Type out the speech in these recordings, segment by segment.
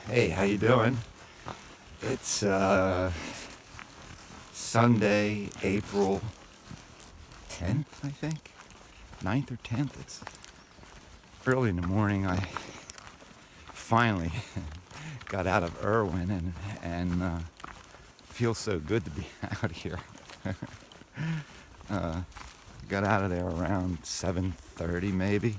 Hey, how you doing? It's Sunday, April 10th, I think. 9th or 10th. It's early in the morning. I finally got out of Irwin and feels so good to be out here. Got out of there around 7:30 maybe.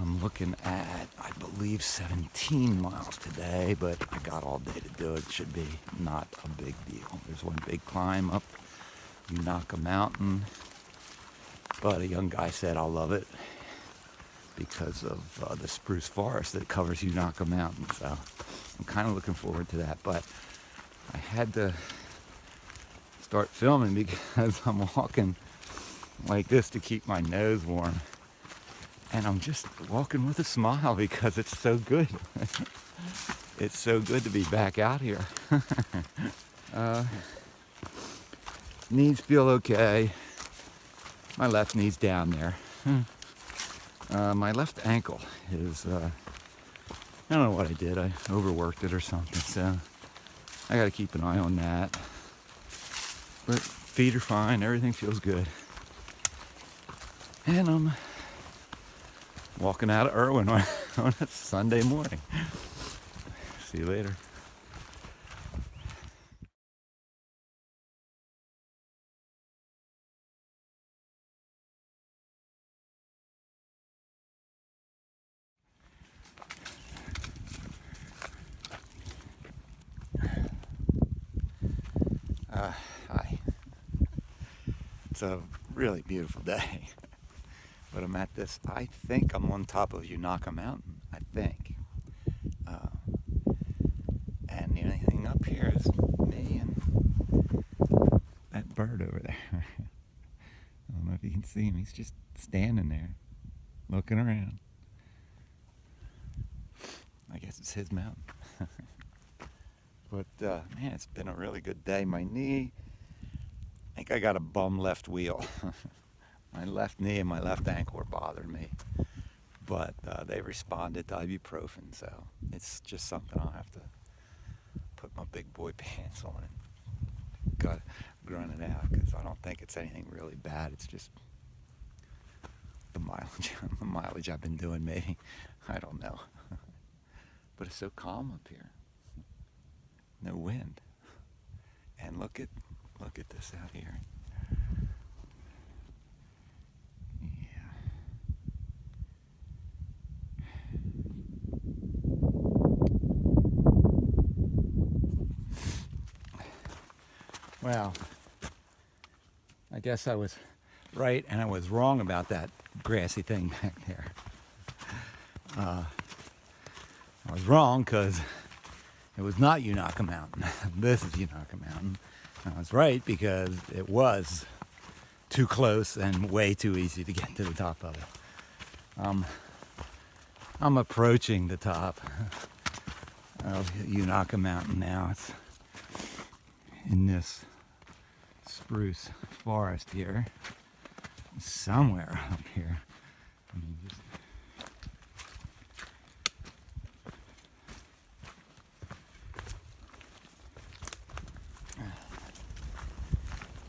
I'm looking at, I believe, 17 miles today, but I got all day to do it. It should be not a big deal. There's one big climb up Unaka Mountain, but a young guy said I'll love it because of the spruce forest that covers Unaka Mountain. So I'm kind of looking forward to that, but I had to start filming because I'm walking like this to keep my nose warm. And I'm just walking with a smile because it's so good. It's so good to be back out here. Knees feel okay. My left knee's down there. My left ankle is, I don't know what I did. I overworked it or something. So I got to keep an eye on that. But feet are fine. Everything feels good. And I'm walking out of Erwin on a Sunday morning. See you later. Hi. It's a really beautiful day. But I'm at this, I think I'm on top of Unaka Mountain, I think. And the only thing up here is me and that bird over there. I don't know if you can see him, he's just standing there, looking around. I guess it's his mountain. But man, it's been a really good day. My knee, I think I got a bum left wheel. My left knee and my left ankle were bothering me, but they responded to ibuprofen, so it's just something I'll have to put my big boy pants on and got grunt it out, because I don't think it's anything really bad. It's just the mileage I've been doing, maybe. I don't know. But it's so calm up here. No wind. And look at this out here. Well, I guess I was right and I was wrong about that grassy thing back there. I was wrong because it was not Unaka Mountain. This is Unaka Mountain. And I was right because it was too close and way too easy to get to the top of it. I'm approaching the top of Unaka Mountain now. It's in this spruce forest here, somewhere up here.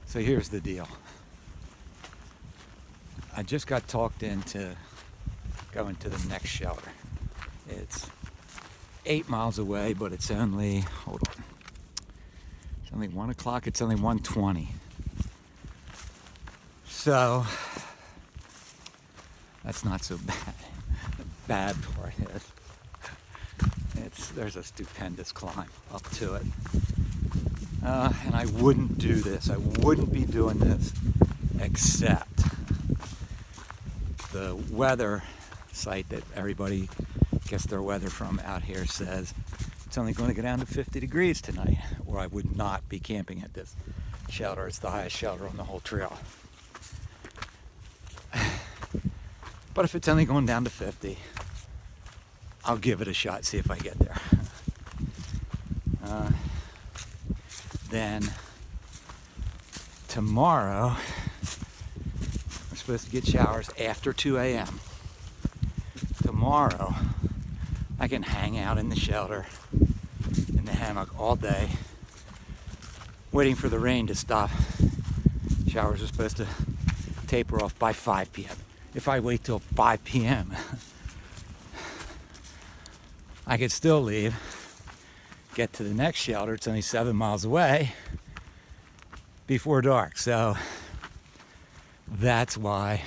So here's the deal. I just got talked into going to the next shelter. It's 8 miles away, but it's only, hold on. It's only 1 o'clock, it's only 1:20. So, that's not so bad. The bad part is, there's a stupendous climb up to it. And I wouldn't do this. I wouldn't be doing this except the weather site that everybody gets their weather from out here says it's only going to go down to 50 degrees tonight, or I would not be camping at this shelter. It's the highest shelter on the whole trail. But if it's only going down to 50, I'll give it a shot, see if I get there. Then tomorrow, we're supposed to get showers after 2 a.m. Tomorrow, I can hang out in the shelter, in the hammock all day, waiting for the rain to stop. Showers are supposed to taper off by 5 p.m. If I wait till 5 p.m., I could still leave, get to the next shelter, it's only 7 miles away, before dark. So that's why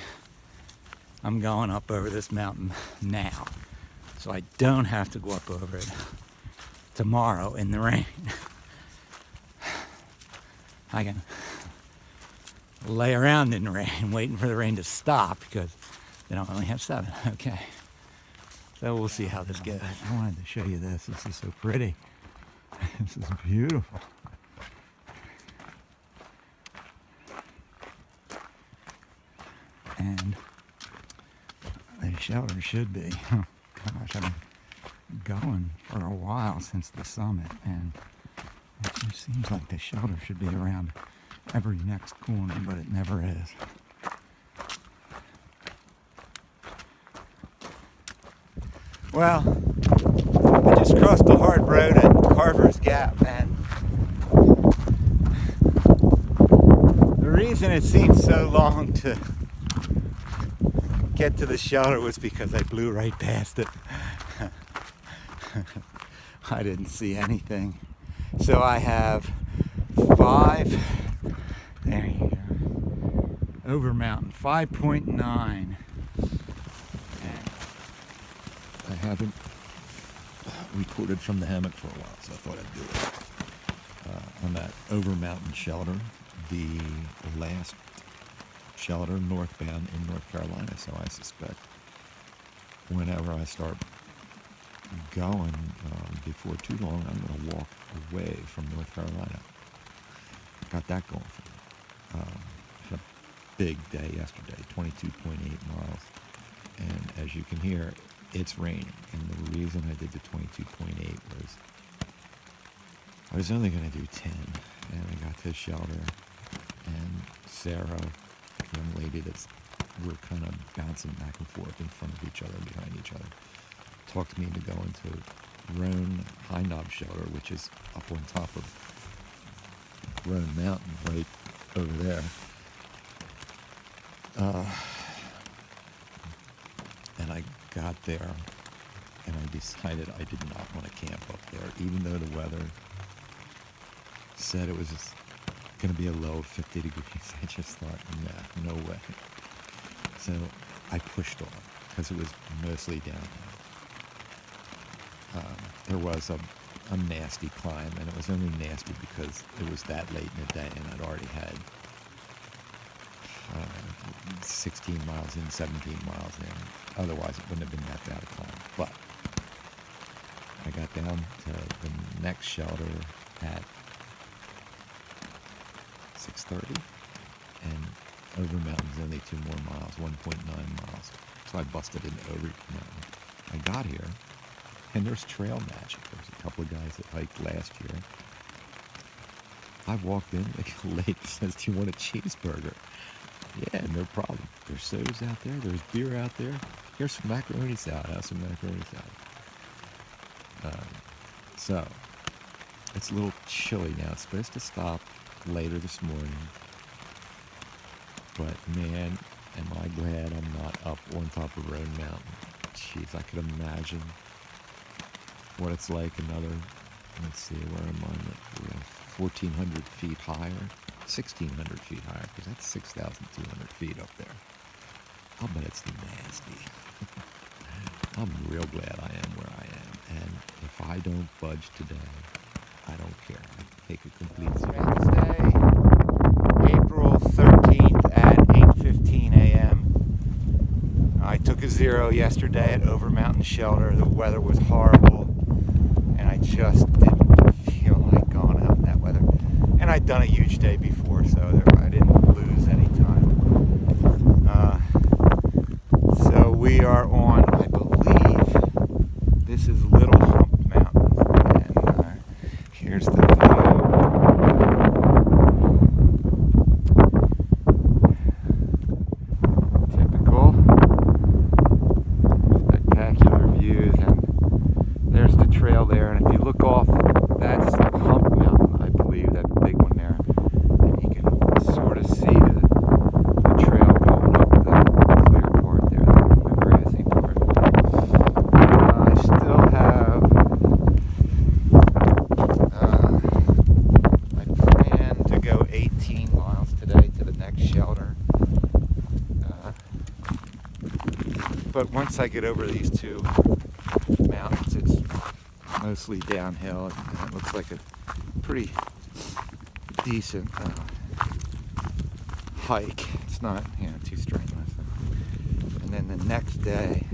I'm going up over this mountain now, so I don't have to go up over it tomorrow in the rain. I can lay around in the rain waiting for the rain to stop because then I'll only have 7. Okay, so we'll see how this goes. I wanted to show you this. This is so pretty. This is beautiful. And the shelter should be, gosh, I've been going for a while since the summit, and it just seems like the shelter should be around every next corner, but it never is. Well, I just crossed the hard road at Carver's Gap, and the reason it seemed so long to get to the shelter was because I blew right past it. I didn't see anything. So I have 5, there you go, over mountain, 5.9. I haven't recorded from the hammock for a while, so I thought I'd do it. On that over mountain shelter, the last shelter northbound in North Carolina, so I suspect whenever I start going before too long, I'm going to walk away from North Carolina. Got that going for me. Had a big day yesterday, 22.8 miles, and as you can hear, it's raining, and the reason I did the 22.8 was I was only going to do 10, and I got to the shelter, and Sarah, the young lady we're kind of bouncing back and forth in front of each other, behind each other, talked me into going to Roan High Knob Shelter, which is up on top of Roan Mountain, right over there. And I got there, and I decided I did not want to camp up there, even though the weather said it was going to be a low of 50 degrees. I just thought, nah, no way. So I pushed on, because it was mostly downhill. There was a nasty climb, and it was only nasty because it was that late in the day, and I'd already had 16 miles in, 17 miles in. Otherwise, it wouldn't have been that bad a climb. But I got down to the next shelter at 6:30, and over mountain's only 2 more miles, 1.9 miles. So I busted into over mountain. I got here, and there's trail magic. There's a couple of guys that hiked last year. I walked in, the lady says, "Do you want a cheeseburger?" Yeah, no problem. There's sodas out there. There's beer out there. Here's some macaroni salad. Have some macaroni salad. So, it's a little chilly now. It's supposed to stop later this morning. But, man, am I glad I'm not up on top of Roan Mountain. Jeez, I could imagine what it's like another, let's see, where am I? 1,400 feet higher. 1,600 feet higher, because that's 6,200 feet up there. I'll bet it's nasty. I'm real glad I am where I am, and if I don't budge today, I don't care. I can take a complete zero. Wednesday, April 13th at 8:15 a.m. I took a zero yesterday at Over Mountain Shelter. The weather was horrible, and I just didn't feel like going out in that weather. And I'd done a huge day before, so I didn't lose any time. So we are on, I believe, this is Little Hump Mountain, and here's the view. Typical spectacular views, and there, and if you look off, that's Hump Mountain, I believe, that big one there, and you can sort of see the trail going up the clear part there, the grassy part. I still have I plan to go 18 miles today to the next shelter. But once I get over these two mountains, it's mostly downhill, and it looks like a pretty decent hike. It's not, too strenuous. And then the next day,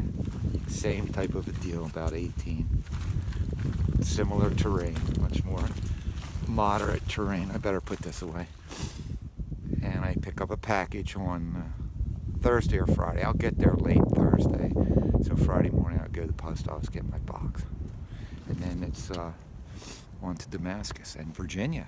same type of a deal, about 18. Similar terrain, much more moderate terrain. I better put this away. And I pick up a package on Thursday or Friday. I'll get there late Thursday, so Friday morning I'll go to the post office, get my box, and then it's on to Damascus and Virginia.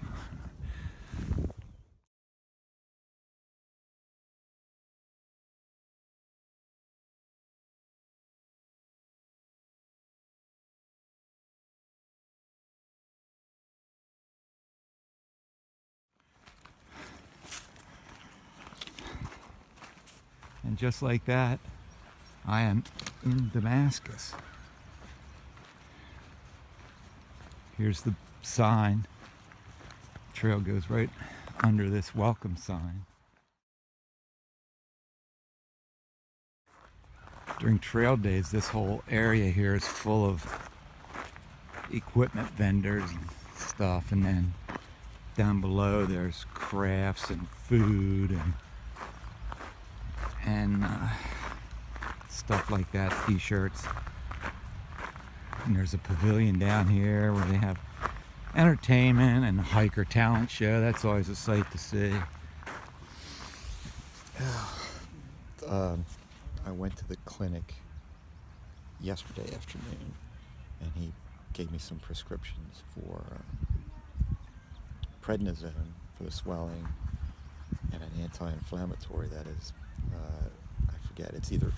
And just like that, I am in Damascus. Here's the sign. The trail goes right under this welcome sign. During trail days, this whole area here is full of equipment vendors and stuff, and then down below there's crafts and food and stuff like that, t-shirts. And there's a pavilion down here where they have entertainment and a hiker talent show. That's always a sight to see. I went to the clinic yesterday afternoon, and he gave me some prescriptions for prednisone for the swelling and an anti-inflammatory that is, I forget, it's either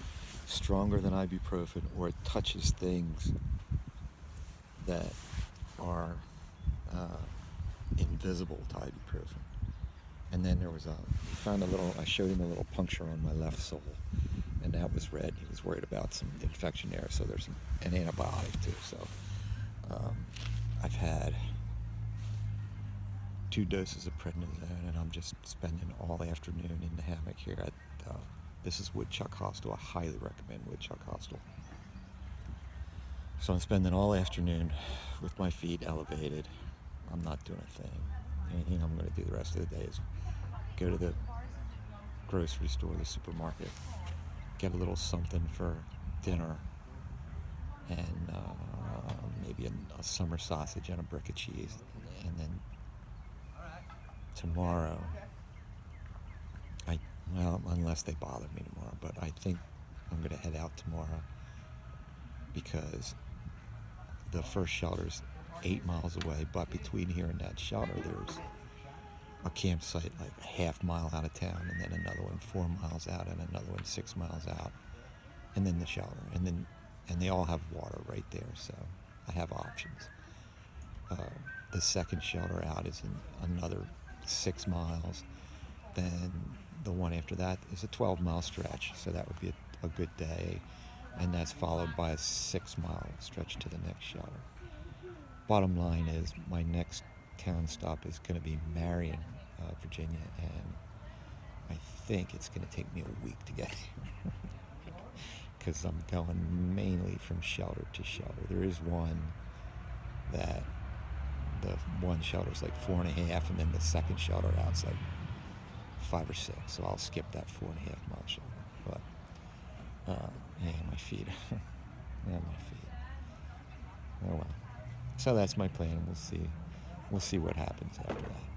stronger than ibuprofen or it touches things that are invisible to ibuprofen. And then there was I showed him a little puncture on my left sole, and that was red. He was worried about some infection there, so there's an antibiotic too. So I've had 2 doses of prednisone, and I'm just spending all afternoon in the hammock here at this is Woodchuck Hostel. I highly recommend Woodchuck Hostel. So I'm spending all afternoon with my feet elevated. I'm not doing a thing. Anything I'm going to do the rest of the day is go to the grocery store, the supermarket, get a little something for dinner, and maybe a summer sausage and a brick of cheese. And then tomorrow, unless they bother me tomorrow, but I think I'm going to head out tomorrow because the first shelter's 8 miles away, but between here and that shelter there's a campsite like a half mile out of town, and then another one 4 miles out, and another one 6 miles out, and then the shelter, and they all have water right there, so I have options. The second shelter out is in another 6 miles. Then the one after that is a 12-mile stretch, so that would be a good day, and that's followed by a 6-mile stretch to the next shelter. Bottom line is my next town stop is going to be Marion, Virginia, and I think it's going to take me a week to get here because I'm going mainly from shelter to shelter. There is one that the one shelter is like 4.5, and then the second shelter out's like 5 or 6, so I'll skip that 4.5-mile shelter. But my feet, my feet. Oh well. So that's my plan. We'll see what happens after that.